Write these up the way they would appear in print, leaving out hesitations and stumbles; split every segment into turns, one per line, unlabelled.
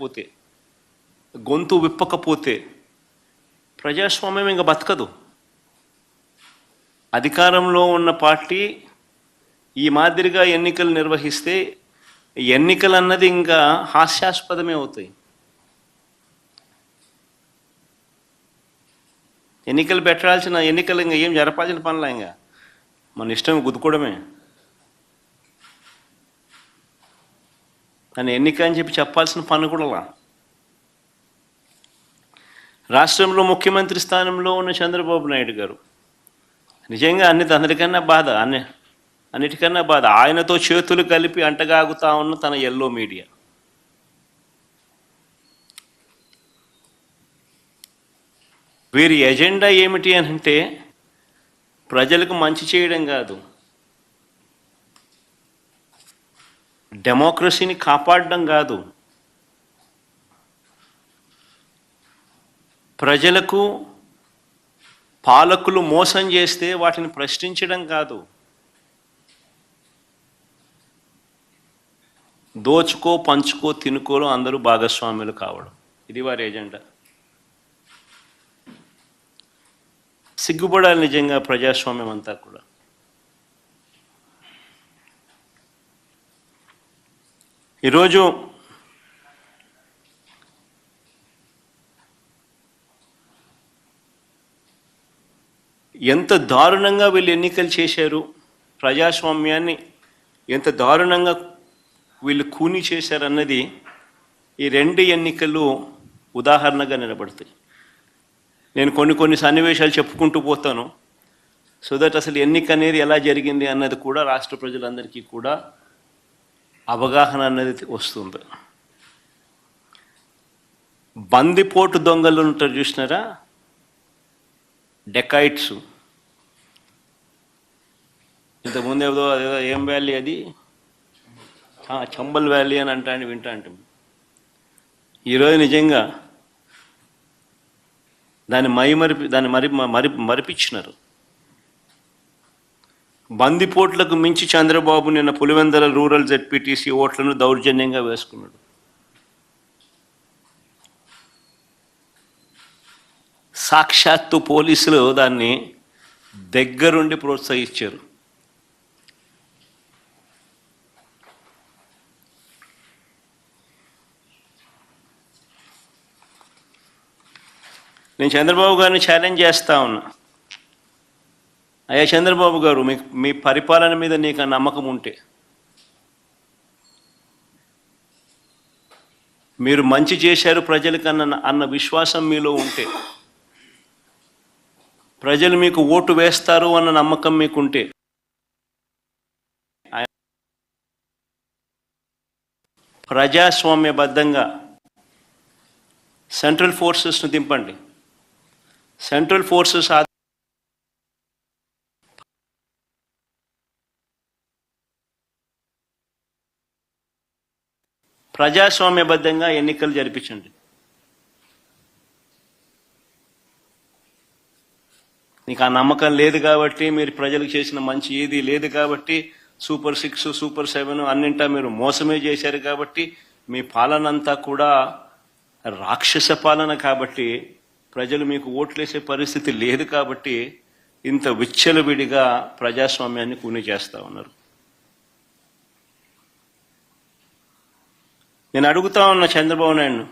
పోతే గొంతు విప్పకపోతే ప్రజాస్వామ్యం ఇంకా బతకదు. అధికారంలో ఉన్న పార్టీ ఈ మాదిరిగా ఎన్నికలు నిర్వహిస్తే ఎన్నికలు అన్నది ఇంకా హాస్యాస్పదమే అవుతాయి. ఎన్నికలు పెట్టాల్సిన ఎన్నికలు ఇంకా ఏం జరపాల్సిన పనులా, ఇంకా మన ఇష్టం గుద్దుకోవడమే. కానీ ఎన్నిక అని చెప్పాల్సిన పని కూడా. రాష్ట్రంలో ముఖ్యమంత్రి స్థానంలో ఉన్న చంద్రబాబు నాయుడు గారు నిజంగా అందరికన్నా బాధ, అన్నిటికన్నా బాధ ఆయనతో చేతులు కలిపి అంటగాగుతా ఉన్న తన ఎల్లో మీడియా. వీరి ఎజెండా ఏమిటి అని అంటే ప్రజలకు మంచి చేయడం కాదు, డెమోక్రసీని కాపాడడం కాదు, ప్రజలకు పాలకులు మోసం చేస్తే వాటిని ప్రశ్నించడం కాదు, దోచుకో పంచుకో తినుకోలో అందరూ భాగస్వాములు కావడం, ఇది వారి ఎజెండా. సిగ్గుపడాలి నిజంగా ప్రజాస్వామ్యం అంతా కూడా. ఈరోజు ఎంత దారుణంగా వీళ్ళు ఎన్నికలు చేశారు, ప్రజాస్వామ్యాన్ని ఎంత దారుణంగా వీళ్ళు కూని చేశారన్నది ఈ రెండు ఎన్నికలు ఉదాహరణగా నిలబడతాయి. నేను కొన్ని సన్నివేశాలు చెప్పుకుంటూ పోతాను, సో దట్ అసలు ఎన్నిక అనేది ఎలా జరిగింది అన్నది కూడా రాష్ట్ర ప్రజలందరికీ కూడా అవగాహన అన్నది వస్తుంది. బందిపోటు దొంగలు ఉంటారు చూసినారా, డెకాయిట్స్. ఇంతకుముందు ఏదో ఏం వ్యాలీ అది, చంబల్ వ్యాలీ అని వింటా అంటాం. ఈరోజు నిజంగా దాన్ని మరిపించినారు. బందిపోట్లకు మించి చంద్రబాబు నిన్న పులివెందుల రూరల్ జెడ్పీటీసీ ఓట్లను దౌర్జన్యంగా వేసుకున్నాడు. సాక్షాత్తు పోలీసులు దాన్ని దగ్గరుండి ప్రోత్సహించారు. నేను చంద్రబాబు గారిని ఛాలెంజ్ చేస్తా ఉన్నా, అయ్యా చంద్రబాబు గారు, మీ పరిపాలన మీద నీకు నమ్మకం ఉంటే, మీరు మంచి చేశారు ప్రజలకన్నా అన్న విశ్వాసం మీలో ఉంటే, ప్రజలు మీకు ఓటు వేస్తారు అన్న నమ్మకం మీకుంటే, ప్రజాస్వామ్యబద్ధంగా సెంట్రల్ ఫోర్సెస్ను దింపండి. సెంట్రల్ ఫోర్సెస్ ప్రజాస్వామ్యబద్ధంగా ఎన్నికలు జరిపించండి. నీకు ఆ నమ్మకం లేదు కాబట్టి, మీరు ప్రజలకు చేసిన మంచి ఏది లేదు కాబట్టి, సూపర్ 6 సూపర్ 7 అన్నింటా మీరు మోసమే చేశారు కాబట్టి, మీ పాలన అంతా కూడా రాక్షస పాలన కాబట్టి, ప్రజలు మీకు ఓట్లేసే పరిస్థితి లేదు కాబట్టి ఇంత విచ్చలవిడిగా ప్రజాస్వామ్యాన్ని కూని చేస్తూ ఉన్నారు. నేను అడుగుతా ఉన్న చంద్రబాబు నాయుడు,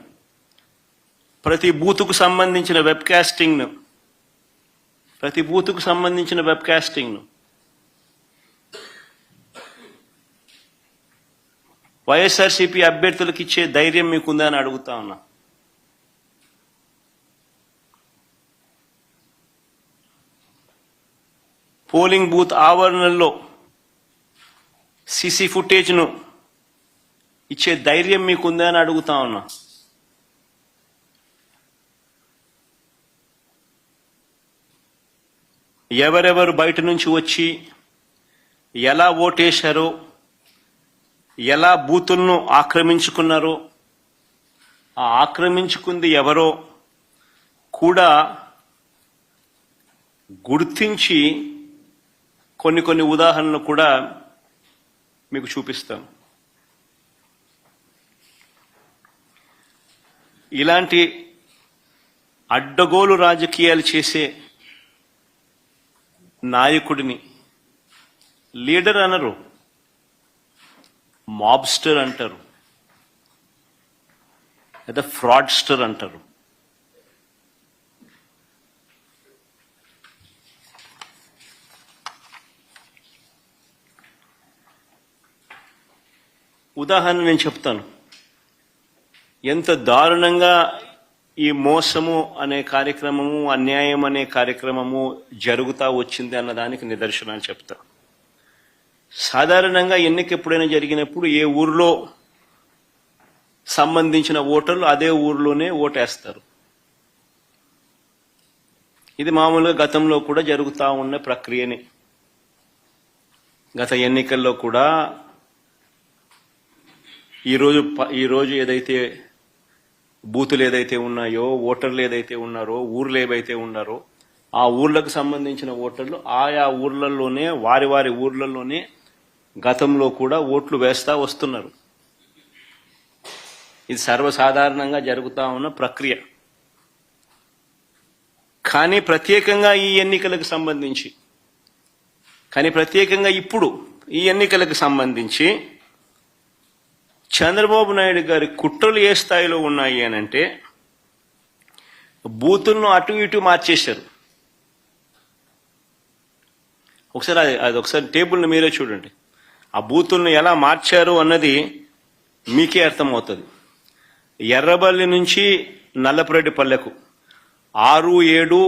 ప్రతి బూతుకు సంబంధించిన వెబ్ కాస్టింగ్ను వైఎస్ఆర్సీపీ అభ్యర్థులకు ఇచ్చే ధైర్యం మీకుందా అని అడుగుతా ఉన్నా. పోలింగ్ బూత్ ఆవరణల్లో సీసీ ఫుటేజ్ను ఇచ్చే ధైర్యం మీకుందా అని అడుగుతా ఉన్నా. ఎవరెవరు బయట నుంచి వచ్చి ఎలా ఓటేశారో, ఎలా బూతులను ఆక్రమించుకున్నారో, ఆ ఆక్రమించుకుంది ఎవరో కూడా గుర్తించి కొన్ని ఉదాహరణలు కూడా మీకు చూపిస్తాం. ఇలాంటి అడ్డగోలు రాజకీయాలు చేసే నాయకుడిని లీడర్ అనరు, మాబ్స్టర్ అంటారు, లేదా ఫ్రాడ్స్టర్ అంటారు. ఉదాహరణ నేను చెప్తాను. ఎంత దారుణంగా ఈ మోసము అనే కార్యక్రమము, అన్యాయం అనే కార్యక్రమము జరుగుతూ వచ్చింది అన్నదానికి నిదర్శనాలు చెప్తా. సాధారణంగా ఎన్నిక ఎప్పుడైనా జరిగినప్పుడు ఏ ఊరిలో సంబంధించిన ఓటర్లు అదే ఊరిలోనే ఓటేస్తారు. ఇది మామూలుగా గతంలో కూడా జరుగుతూ ఉన్న ప్రక్రియనే. గత ఎన్నికల్లో కూడా ఈరోజు ఏదైతే బూతులు ఏదైతే ఉన్నాయో, ఓటర్లు ఏదైతే ఉన్నారో, ఊర్లు ఏవైతే ఉన్నారో, ఆ ఊర్లకు సంబంధించిన ఓటర్లు ఆయా ఊర్లలోనే, వారి వారి ఊర్లలోనే గతంలో కూడా ఓట్లు వేస్తా వస్తున్నారు. ఇది సర్వసాధారణంగా జరుగుతూ ఉన్న ప్రక్రియ. కానీ ప్రత్యేకంగా ఈ ఎన్నికలకు సంబంధించి, ఇప్పుడు ఈ ఎన్నికలకు సంబంధించి చంద్రబాబు నాయుడు గారి కుట్రలు ఏ స్థాయిలో ఉన్నాయి అని అంటే, బూతులను అటు ఇటు మార్చేశారు. ఒకసారి టేబుల్ని మీరే చూడండి. ఆ బూతులను ఎలా మార్చారు అన్నది మీకే అర్థమవుతుంది. ఎర్రబల్లి నుంచి నల్లపురెడ్డిపల్లెకు 6, 7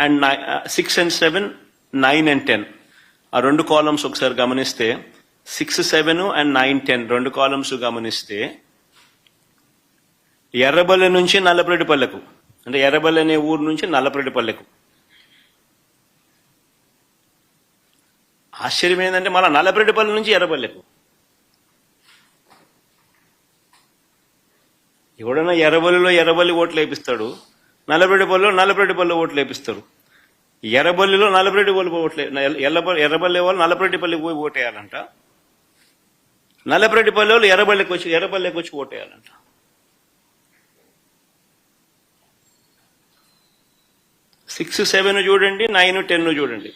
and 6 and 7, 9 and 10 ఆ రెండు కాలమ్స్ ఒకసారి గమనిస్తే, 6, 7 and 9, 10 రెండు కాలమ్స్ గమనిస్తే, ఎర్రబల్లి నుంచి నల్లపురెడ్డిపల్లెకు, అంటే ఎర్రబల్లి అనే ఊరు నుంచి నల్లపురెడ్డిపల్లెకు. ఆశ్చర్యం ఏంటంటే మళ్ళీ నల్లపురెడ్డిపల్లి నుంచి ఎర్రబల్లెకు. ఎవడన్నా ఎర్రబల్లి ఓట్లు వేపిస్తాడు, నల్లపురెడ్డిపల్లిలో ఓట్లు వేపిస్తారు. ఎర్రబల్లిలో నల్లపురెడ్డిపల్లి ఓట్లే, ఎర్రబల్లి వాళ్ళు నల్లపురెడ్డిపల్లికి పోయి ఓటేయాలంట. నల్లపురెడ్డిపల్లి వాళ్ళు ఎర్రబల్లికి వచ్చి ఓటేయాలంట. సిక్స్ 7 చూడండి, 9, 10 చూడండి.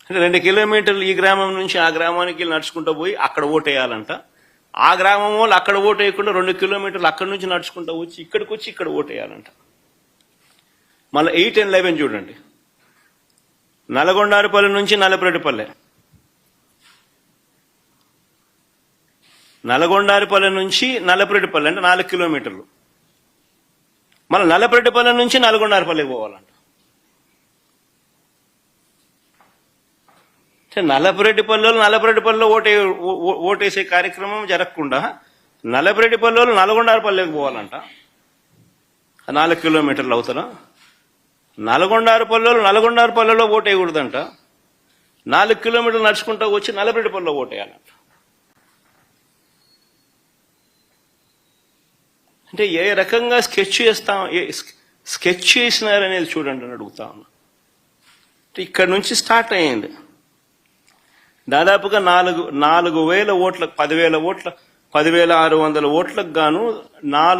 అంటే 2 కిలోమీటర్లు ఈ గ్రామం నుంచి ఆ గ్రామానికి నడుచుకుంటూ పోయి అక్కడ ఓటేయాలంట. ఆ గ్రామం వాళ్ళు అక్కడ ఓటు వేయకుండా 2 కిలోమీటర్లు అక్కడి నుంచి నడుచుకుంటూ వచ్చి ఇక్కడికి వచ్చి ఇక్కడ ఓటేయాలంట. మళ్ళీ 8 and 11 చూడండి. నల్గొండారుపల్లి నుంచి నల్లపురెడ్డిపల్లె, నల్గొండారుపల్లి నుంచి నల్లపురెడ్డిపల్లె అంటే 4 కిలోమీటర్లు. మళ్ళీ నల్లపురెడ్డిపల్లె నుంచి నల్గొండారుపల్లికి పోవాలంట. నల్లపురెడ్డిపల్లిలో ఓటేసే కార్యక్రమం జరగకుండా నల్లపురెడ్డిపల్లిలో నల్గొండారుపల్లికి పోవాలంట. 4 కిలోమీటర్లు అవుతారా? నల్గొండారుపల్లిలో ఓటేయకూడదంట. 4 కిలోమీటర్లు నడుచుకుంటూ వచ్చి నల్లపురెడ్డిపల్లిలో ఓటేయాలంట. అంటే ఏ రకంగా స్కెచ్ చేసినారనేది చూడండి అని అడుగుతా ఉన్నా. ఇక్కడ నుంచి స్టార్ట్ అయ్యింది. దాదాపుగా 4,000 ఓట్ల 10,000 ఓట్ల 10,600 ఓట్లకు గాను 4